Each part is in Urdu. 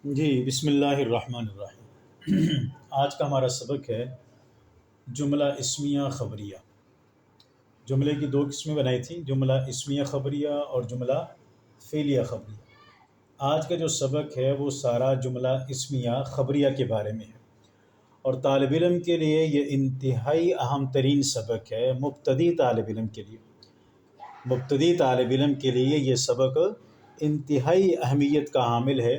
جی بسم اللہ الرحمن الرحیم۔ آج کا ہمارا سبق ہے جملہ اسمیہ خبریہ۔ جملے کی دو قسمیں بنائی تھیں، جملہ اسمیہ خبریہ اور جملہ فعلیہ خبریہ۔ آج کا جو سبق ہے وہ سارا جملہ اسمیہ خبریہ کے بارے میں ہے، اور طالب علم کے لیے یہ انتہائی اہم ترین سبق ہے، مبتدی طالب علم کے لیے۔ مبتدی طالب علم کے لیے یہ سبق انتہائی اہمیت کا حامل ہے۔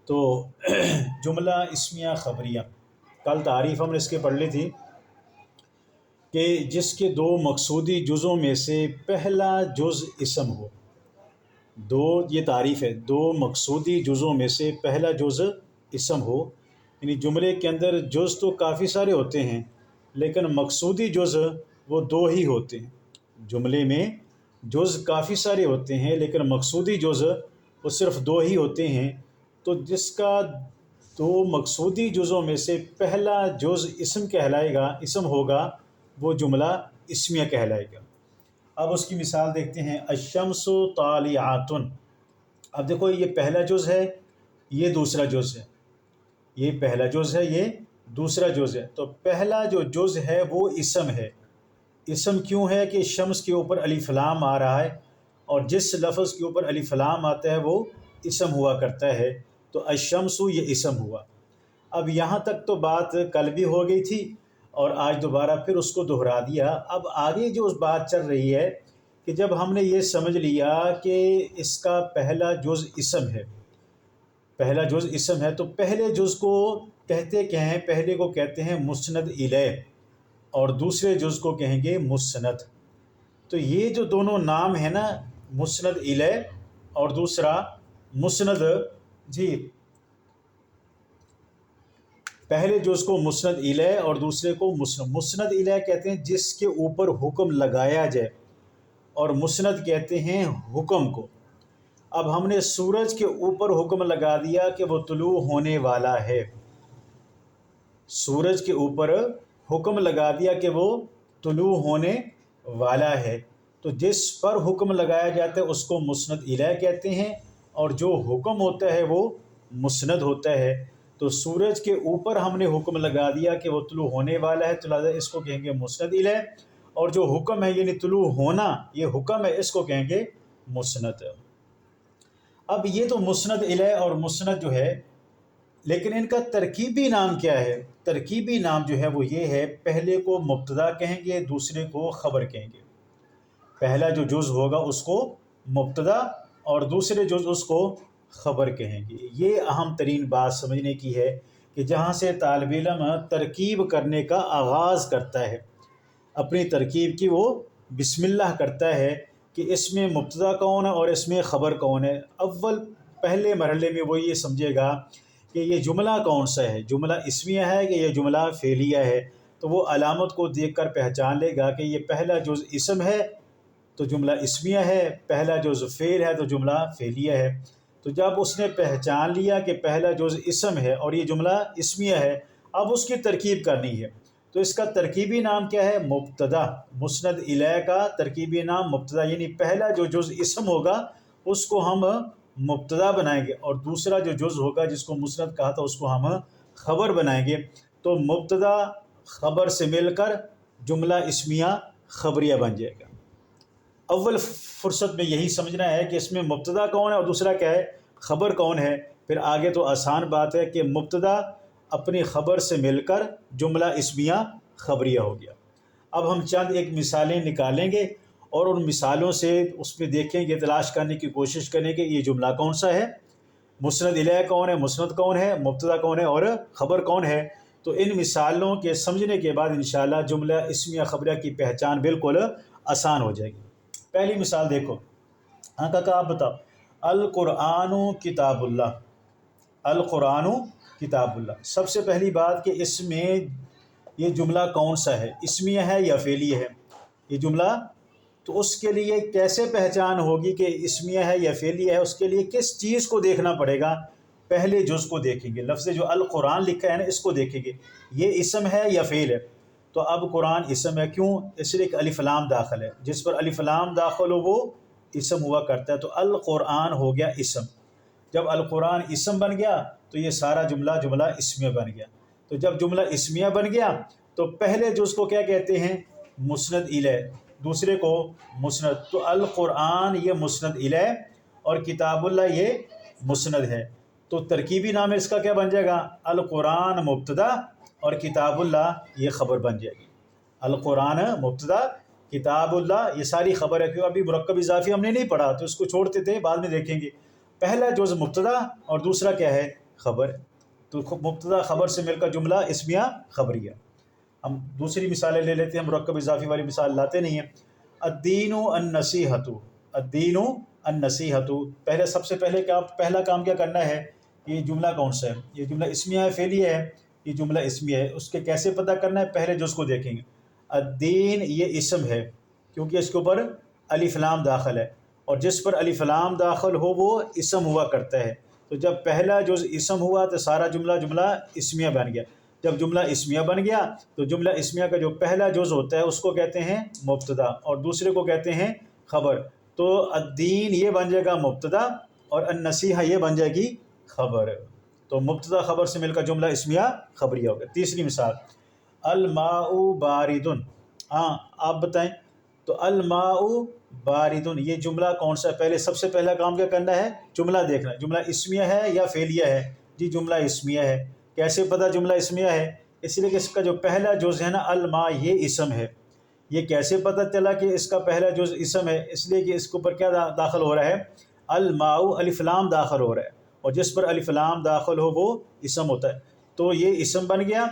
تو جملہ اسمیہ خبریہ، کل تعریف ہم نے اس کے پڑھ لی تھی کہ جس کے دو مقصودی جزوں میں سے پہلا جز اسم ہو۔ یہ تعریف ہے، دو مقصودی جزوں میں سے پہلا جز اسم ہو، یعنی جملے کے اندر جز تو کافی سارے ہوتے ہیں لیکن مقصودی جز وہ دو ہی ہوتے ہیں۔ جملے میں جز کافی سارے ہوتے ہیں لیکن مقصودی جز وہ صرف دو ہی ہوتے ہیں۔ تو جس کا دو مقصودی جزوں میں سے پہلا جز اسم کہلائے گا، اسم ہوگا، وہ جملہ اسمیہ کہلائے گا۔ اب اس کی مثال دیکھتے ہیں، الشمس طالعۃ۔ اب دیکھو یہ پہلا جز ہے، یہ دوسرا جز ہے، یہ پہلا جز ہے، یہ دوسرا جز ہے۔ تو پہلا جو جز ہے وہ اسم ہے۔ اسم کیوں ہے کہ شمس کے اوپر الف لام آ رہا ہے، اور جس لفظ کے اوپر الف لام آتا ہے وہ اسم ہوا کرتا ہے۔ تو الشمس یہ اسم ہوا۔ اب یہاں تک تو بات کل بھی ہو گئی تھی اور آج دوبارہ پھر اس کو دہرا دیا۔ اب آگے جو اس بات چل رہی ہے کہ جب ہم نے یہ سمجھ لیا کہ اس کا پہلا جز اسم ہے، پہلا جز اسم ہے، تو پہلے جز کو کہتے کیا ہیں؟ پہلے کو کہتے ہیں مسند الیہ، اور دوسرے جز کو کہیں گے مسند۔ تو یہ جو دونوں نام ہیں نا، مسند الیہ اور دوسرا مسند، جی پہلے جز کو مسند الیہ اور دوسرے کو مسند الیہ کہتے ہیں جس کے اوپر حکم لگایا جائے، اور مسند کہتے ہیں حکم کو۔ اب ہم نے سورج کے اوپر حکم لگا دیا کہ وہ طلوع ہونے والا ہے، سورج کے اوپر حکم لگا دیا کہ وہ طلوع ہونے والا ہے۔ تو جس پر حکم لگایا جاتا ہے اس کو مسند الیہ کہتے ہیں، اور جو حکم ہوتا ہے وہ مسند ہوتا ہے۔ تو سورج کے اوپر ہم نے حکم لگا دیا کہ وہ طلوع ہونے والا ہے، تو لہٰذا اس کو کہیں گے مسند الیہ، اور جو حکم ہے یعنی طلوع ہونا، یہ حکم ہے، اس کو کہیں گے مسند۔ اب یہ تو مسند الیہ اور مسند جو ہے، لیکن ان کا ترکیبی نام کیا ہے؟ ترکیبی نام جو ہے وہ یہ ہے، پہلے کو مبتدا کہیں گے، دوسرے کو خبر کہیں گے۔ پہلا جو جز ہوگا اس کو مبتدا اور دوسرے جز اس کو خبر کہیں گے۔ یہ اہم ترین بات سمجھنے کی ہے کہ جہاں سے طالب علم ترکیب کرنے کا آغاز کرتا ہے، اپنی ترکیب کی وہ بسم اللہ کرتا ہے کہ اس میں مبتدا کون ہے اور اس میں خبر کون ہے۔ پہلے مرحلے میں وہ یہ سمجھے گا کہ یہ جملہ کون سا ہے، جملہ اسمیہ ہے کہ یہ جملہ فعلیہ ہے۔ تو وہ علامت کو دیکھ کر پہچان لے گا کہ یہ پہلا جز اسم ہے تو جملہ اسمیہ ہے، پہلا جز فعل ہے تو جملہ فعلیہ ہے۔ تو جب اس نے پہچان لیا کہ پہلا جز اسم ہے اور یہ جملہ اسمیہ ہے، اب اس کی ترکیب کرنی ہے۔ تو اس کا ترکیبی نام کیا ہے؟ مبتدا۔ مسند الیہ کا ترکیبی نام مبتدا، یعنی پہلا جو جز اسم ہوگا اس کو ہم مبتدا بنائیں گے، اور دوسرا جو جز ہوگا جس کو مسند کہا تھا اس کو ہم خبر بنائیں گے۔ تو مبتدا خبر سے مل کر جملہ اسمیہ خبریہ بن جائے گا۔ اول فرصت میں یہی سمجھنا ہے کہ اس میں مبتدا کون ہے اور دوسرا کیا ہے؟ خبر کون ہے۔ پھر آگے تو آسان بات ہے کہ مبتدا اپنی خبر سے مل کر جملہ اسمیہ خبریہ ہو گیا۔ اب ہم چند ایک مثالیں نکالیں گے اور ان مثالوں سے اس میں دیکھیں گے، تلاش کرنے کی کوشش کریں کہ یہ جملہ کون سا ہے، مسند الیہ کون ہے، مسند کون ہے، مبتدا کون ہے اور خبر کون ہے۔ تو ان مثالوں کے سمجھنے کے بعد انشاءاللہ جملہ اسمیہ خبریہ کی پہچان بالکل آسان ہو جائے گی۔ پہلی مثال دیکھو، ہاں کاکا آپ بتاؤ، القرآن کتاب اللہ، القرآن کتاب اللہ۔ سب سے پہلی بات کہ اس میں یہ جملہ کون سا ہے، اسمیہ ہے یا فعلیہ ہے یہ جملہ؟ تو اس کے لیے کیسے پہچان ہوگی کہ اسمیہ ہے یا فعلیہ ہے؟ اس کے لیے کس چیز کو دیکھنا پڑے گا؟ پہلے جز کو دیکھیں گے، لفظ جو القرآن لکھا ہے نا اس کو دیکھیں گے، یہ اسم ہے یا فعل ہے؟ تو اب قرآن اسم ہے، کیوں؟ اس لیے کہ الف لام داخل ہے، جس پر الف لام داخل ہو وہ اسم ہوا کرتا ہے۔ تو القرآن ہو گیا اسم۔ جب القرآن اسم بن گیا تو یہ سارا جملہ اسمیہ بن گیا. تو جب جملہ اسمیہ بن گیا تو پہلے جز کو کیا کہتے ہیں؟ مسند الیہ، دوسرے کو مسند. تو القرآن یہ مسند الیہ اور کتاب اللہ یہ مسند ہے. تو ترکیبی نام اس کا کیا بن جائے گا؟ القرآن مبتدا اور کتاب اللہ یہ خبر بن جائے گی. القرآن مبتدا، کتاب اللہ یہ ساری خبر ہے. کیوں؟ ابھی مرکب اضافی ہم نے نہیں پڑھا تو اس کو چھوڑتے تھے، بعد میں دیکھیں گے. پہلا جز مبتدا اور دوسرا کیا ہے؟ خبر. تو مبتدا خبر سے مل کر جملہ اسمیہ خبریہ. ہم دوسری مثالیں لے لیتے ہیں، مرکب اضافی والی مثال لاتے نہیں ہیں. الدین النصیحۃ، الدین النصیحۃ. پہلے سب سے پہلا کام کیا کرنا ہے؟ یہ جملہ کون سا ہے؟ یہ جملہ اسمیہ ہے فعلیہ ہے؟ یہ جملہ اسمیہ ہے. اس کے کیسے پتہ کرنا ہے؟ پہلے جز کو دیکھیں گے. الدین یہ اسم ہے کیونکہ اس کے اوپر الف لام داخل ہے، اور جس پر الف لام داخل ہو وہ اسم ہوا کرتا ہے. تو جب پہلا جز اسم ہوا تو سارا جملہ اسمیہ بن گیا. جب جملہ اسمیہ بن گیا تو جملہ اسمیہ کا جو پہلا جز ہوتا ہے اس کو کہتے ہیں مبتدا اور دوسرے کو کہتے ہیں خبر. تو الدین یہ بن جائے گا مبتدا اور النصیحہ یہ بن جائے گی خبر. تو مبتدا خبر سے مل کر جملہ اسمیہ خبریہ ہو گیا. تیسری مثال، الماء باردن. ہاں آپ بتائیں. تو الماء باردن یہ جملہ کون سا ہے؟ پہلے سب سے پہلا کام کیا کرنا ہے؟ جملہ دیکھنا. جملہ اسمیہ ہے یا فعلیہ ہے؟ جی جملہ اسمیہ ہے. کیسے پتہ جملہ اسمیہ ہے؟ اس لیے کہ اس کا جو پہلا جز ہے نا الماء یہ اسم ہے. یہ کیسے پتہ چلا کہ اس کا پہلا جز اسم ہے؟ اس لیے کہ اس کے اوپر کیا داخل ہو رہا ہے؟ الماء الف لام داخل ہو رہا ہے، اور جس پر الف لام داخل ہو وہ اسم ہوتا ہے. تو یہ اسم بن گیا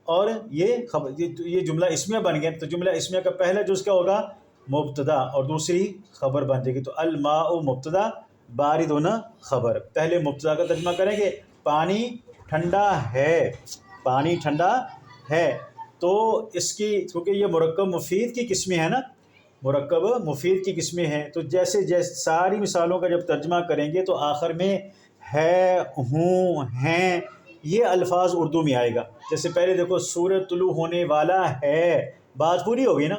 اور یہ جملہ اسمیہ بن گیا. تو جملہ اسمیہ کا پہلا جز کیا ہوگا؟ مبتدا اور دوسری خبر بن جائے گی. تو الماء مبتدا باردن خبر. پہلے مبتدا کا ترجمہ کریں گے، پانی ٹھنڈا ہے، پانی ٹھنڈا ہے. تو اس کی کیونکہ یہ مرکب مفید کی قسمیں ہیں نا، مرکب مفید کی قسمیں ہیں، تو جیسے ساری مثالوں کا جب ترجمہ کریں گے تو آخر میں ہے، ہوں، ہیں یہ الفاظ اردو میں آئے گا. جیسے پہلے دیکھو سورج طلوع ہونے والا ہے، بات پوری ہوگی نا.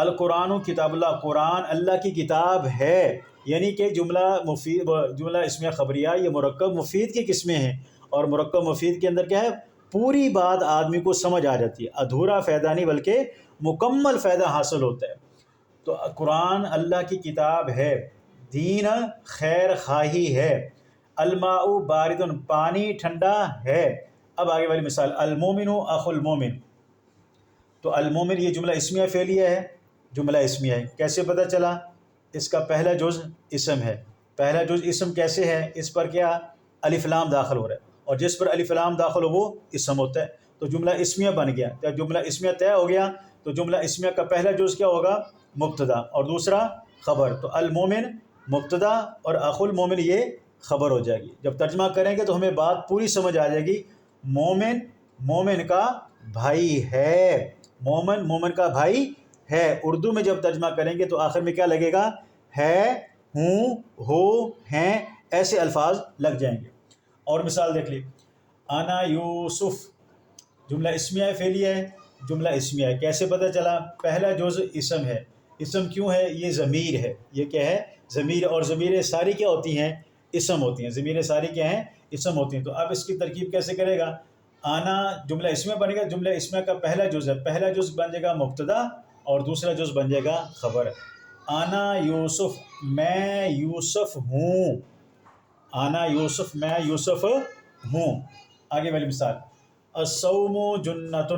القرآن کتاب اللہ، قرآن اللہ کی کتاب ہے، یعنی کہ جملہ اسمیہ خبریہ یہ مرکب مفید کی قسمیں ہیں. اور مرکب مفید کے اندر کیا ہے؟ پوری بات آدمی کو سمجھ آ جاتی ہے، ادھورا فائدہ نہیں بلکہ مکمل فائدہ حاصل ہوتا ہے. تو قرآن اللہ کی کتاب ہے، دین خیر خواہی ہے، الماء باردن پانی ٹھنڈا ہے. اب آگے والی مثال، المومن اخو المومن. تو المومن یہ جملہ اسمیہ فعلیہ ہے، جملہ اسمیہ ہے. کیسے پتہ چلا؟ اس کا پہلا جز اسم ہے. پہلا جز اسم کیسے ہے؟ اس پر کیا الف لام داخل ہو رہا ہے، اور جس پر الف لام داخل ہو وہ اسم ہوتا ہے. تو جملہ اسمیہ بن گیا. جب جملہ اسمیہ طے ہو گیا تو جملہ اسمیہ کا پہلا جز کیا ہوگا؟ مبتدا اور دوسرا خبر. تو المومن مبتدا اور اخو المومن یہ خبر ہو جائے گی. جب ترجمہ کریں گے تو ہمیں بات پوری سمجھ آ جائے گی. مومن مومن کا بھائی ہے، مومن مومن کا بھائی ہے. اردو میں جب ترجمہ کریں گے تو آخر میں کیا لگے گا؟ ہے، ہوں، ہو، ہیں ایسے الفاظ لگ جائیں گے. اور مثال دیکھ لی، انا یوسف جملہ اسمیہ ہے فعلیہ ہے؟ جملہ اسمیہ ہے. کیسے پتہ چلا؟ پہلا جز اسم ہے. اسم کیوں ہے؟ یہ ضمیر ہے. یہ کیا ہے؟ ضمیر. اور ضمیر ساری کیا ہوتی ہیں؟ اسم ہوتی ہیں. ضمیر ساری کیا ہیں؟ اسم ہوتی ہیں. تو اب اس کی ترکیب کیسے کرے گا؟ آنا جملہ اسمیہ بنے گا. جملہ اسمیہ کا پہلا جز ہے، پہلا جز بن جائے گا مبتدا اور دوسرا جز بن جائے گا خبر. آنا یوسف میں یوسف ہوں، آنا یوسف میں یوسف ہوں. آگے والی مثال، الصوم جنۃ.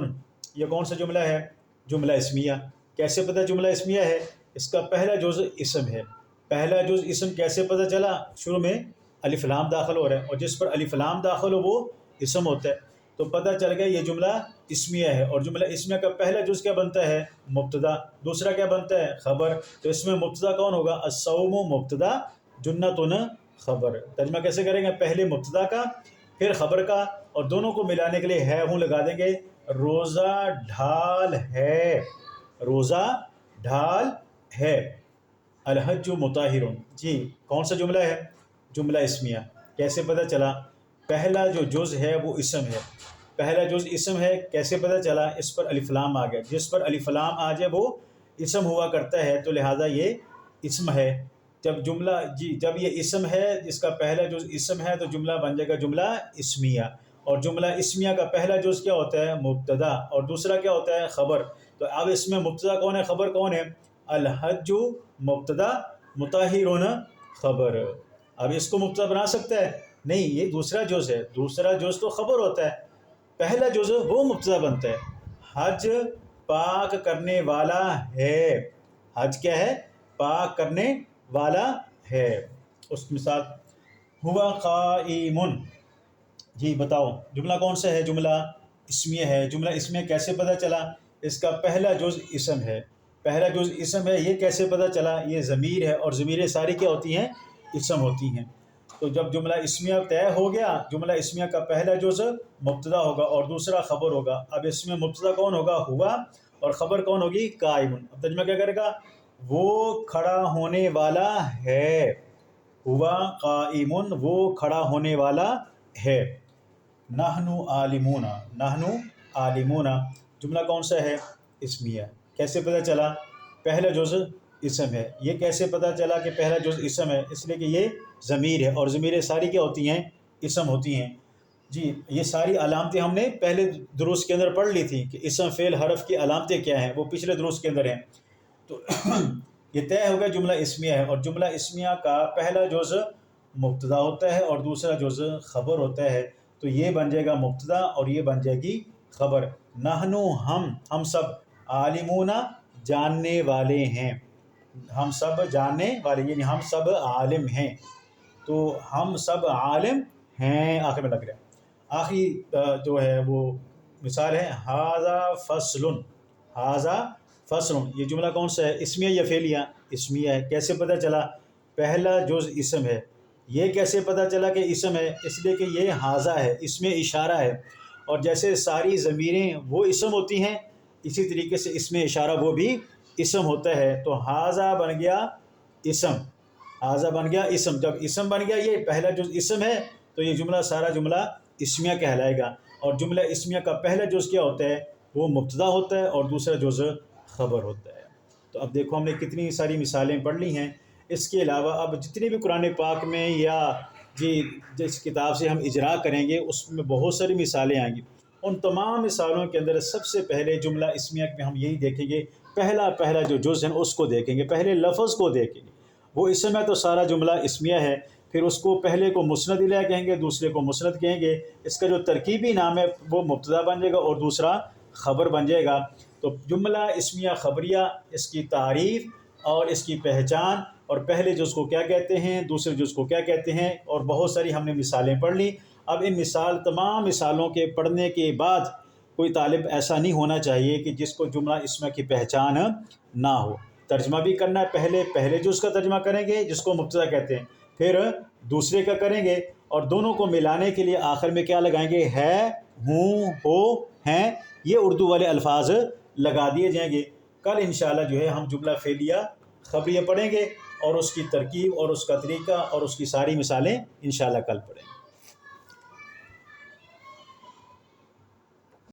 یہ کون سا جملہ ہے؟ جملہ اسمیہ. کیسے پتہ جملہ اسمیہ ہے؟ اس کا پہلا جز اسم ہے. پہلا جز اسم کیسے پتہ چلا؟ شروع میں الف لام داخل ہو رہا ہے، اور جس پر الف لام داخل ہو وہ اسم ہوتا ہے. تو پتہ چل گیا یہ جملہ اسمیہ ہے. اور جملہ اسمیہ کا پہلا جز کیا بنتا ہے؟ مبتدا. دوسرا کیا بنتا ہے؟ خبر. تو اس میں مبتدا کون ہوگا؟ الصوم مبتدا، جنۃ خبر. ترجمہ کیسے کریں گے؟ پہلے مبتدا کا پھر خبر کا، اور دونوں کو ملانے کے لیے ہے ہوں لگا دیں گے. روزہ ڈھال ہے، روزہ ڈھال ہے. الحج مطہر. جی کون سا جملہ ہے؟ جملہ اسمیہ. کیسے پتہ چلا؟ پہلا جو جز ہے وہ اسم ہے. پہلا جز اسم ہے. کیسے پتہ چلا؟ اس پر الف لام آ گیا. جس پر الف لام آ جائے وہ اسم ہوا کرتا ہے، تو لہٰذا یہ اسم ہے. جب یہ اسم ہے، اس کا پہلا جز اسم ہے تو جملہ بن جائے گا جملہ اسمیہ، اور جملہ اسمیہ کا پہلا جز کیا ہوتا ہے؟ مبتدا، اور دوسرا کیا ہوتا ہے؟ خبر۔ تو اب اس میں مبتدا کون ہے، خبر کون ہے؟ الحج مبتدا، مطہرون خبر۔ اب اس کو مبتدا بنا سکتا ہے؟ نہیں، یہ دوسرا جز ہے، دوسرا جز تو خبر ہوتا ہے، پہلا جز وہ مبتدا بنتا ہے۔ حج پاک کرنے والا ہے، حج کیا ہے؟ پاک کرنے والا ہے۔ اس کی مثال ہوا قائم، جی بتاؤ جملہ کون سا ہے؟ جملہ اسمیہ ہے۔ جملہ اسمیہ کیسے پتہ چلا؟ اس کا پہلا جز اسم ہے، پہلا جز اسم ہے، یہ کیسے پتہ چلا؟ یہ ضمیر ہے، اور ضمیریں ساری کیا ہوتی ہیں؟ اسم ہوتی ہیں۔ تو جب جملہ اسمیہ طے ہو گیا، جملہ اسمیہ کا پہلا جز مبتدا ہوگا اور دوسرا خبر ہوگا۔ اب اس میں مبتدا کون ہوگا؟ ہوا، اور خبر کون ہوگی؟ قائم۔ اب ترجمہ کیا کرے گا؟ وہ کھڑا ہونے والا ہے، ہوا قائم، وہ کھڑا ہونے والا ہے۔ نحن عالمون، نحن عالمون، جملہ کون سا ہے؟ اسمیہ۔ کیسے پتہ چلا؟ پہلا جز اسم ہے۔ یہ کیسے پتہ چلا کہ پہلا جز اسم ہے؟ اس لیے کہ یہ ضمیر ہے، اور ضمیریں ساری کیا ہوتی ہیں؟ اسم ہوتی ہیں۔ جی یہ ساری علامتیں ہم نے پہلے دروس کے اندر پڑھ لی تھیں کہ اسم فعل حرف کی علامتیں کیا ہیں، وہ پچھلے دروس کے اندر ہیں۔ تو یہ طے ہو گیا جملہ اسمیہ ہے، اور جملہ اسمیہ کا پہلا جز مبتدا ہوتا ہے اور دوسرا جز خبر ہوتا ہے۔ تو یہ بن جائے گا مبتدا اور یہ بن جائے گی خبر۔ نحن ہم سب، عالمون جاننے والے ہیں، ہم سب جاننے والے، یعنی ہم سب عالم ہیں، تو ہم سب عالم ہیں آخر میں لگ رہا ہے۔ آخری جو ہے وہ مثال ہے ھذا فصل، ھذا فصل، یہ جملہ کون سا ہے؟ اسمیہ یا فعلیہ؟ اسمیہ ہے۔ کیسے پتہ چلا؟ پہلا جز اسم ہے۔ یہ کیسے پتہ چلا کہ اسم ہے؟ اس لیے کہ یہ ھذا ہے، اس میں اشارہ ہے، اور جیسے ساری ضمیریں وہ اسم ہوتی ہیں، اسی طریقے سے اس میں اشارہ وہ بھی اسم ہوتا ہے۔ تو ھذا بن گیا اسم، ھذا بن گیا اسم۔ جب اسم بن گیا، یہ پہلا جز اسم ہے، تو یہ جملہ سارا جملہ اسمیہ کہلائے گا، اور جملہ اسمیہ کا پہلا جز کیا ہوتا ہے؟ وہ مبتدا ہوتا ہے اور دوسرا جز خبر ہوتا ہے۔ تو اب دیکھو ہم نے کتنی ساری مثالیں پڑھ لی ہیں۔ اس کے علاوہ اب جتنی بھی قرآن پاک میں یا جس کتاب سے ہم اجرا کریں گے اس میں بہت ساری مثالیں آئیں گی۔ ان تمام مثالوں کے اندر سب سے پہلے جملہ اسمیہ میں ہم یہی دیکھیں گے، پہلا جو جز ہے اس کو دیکھیں گے، پہلے لفظ کو دیکھیں گے۔ وہ اسم ہے تو سارا جملہ اسمیہ ہے، پھر اس کو پہلے کو مسند الیہ کہیں گے، دوسرے کو مسند کہیں گے۔ اس کا جو ترکیبی نام ہے وہ مبتدا بن جائے گا اور دوسرا خبر بن جائے گا۔ تو جملہ اسمیہ خبریہ، اس کی تعریف اور اس کی پہچان، اور پہلے جز کو کیا کہتے ہیں، دوسرے جز کو کیا کہتے ہیں، اور بہت ساری ہم نے مثالیں پڑھ لی۔ اب ان تمام مثالوں کے پڑھنے کے بعد کوئی طالب ایسا نہیں ہونا چاہیے کہ جس کو جملہ اسمیہ کی پہچان نہ ہو۔ ترجمہ بھی کرنا ہے، پہلے جز کا ترجمہ کریں گے جس کو مبتدا کہتے ہیں، پھر دوسرے کا کریں گے، اور دونوں کو ملانے کے لیے آخر میں کیا لگائیں گے؟ ہے، ہوں، ہو، ہیں، یہ اردو والے الفاظ لگا دیے جائیں گے۔ کل انشاءاللہ جو ہے ہم جملہ فعلیہ خبریہ پڑھیں گے، اور اس کی ترکیب اور اس کا طریقہ اور اس کی ساری مثالیں انشاءاللہ کل پڑھیں گے۔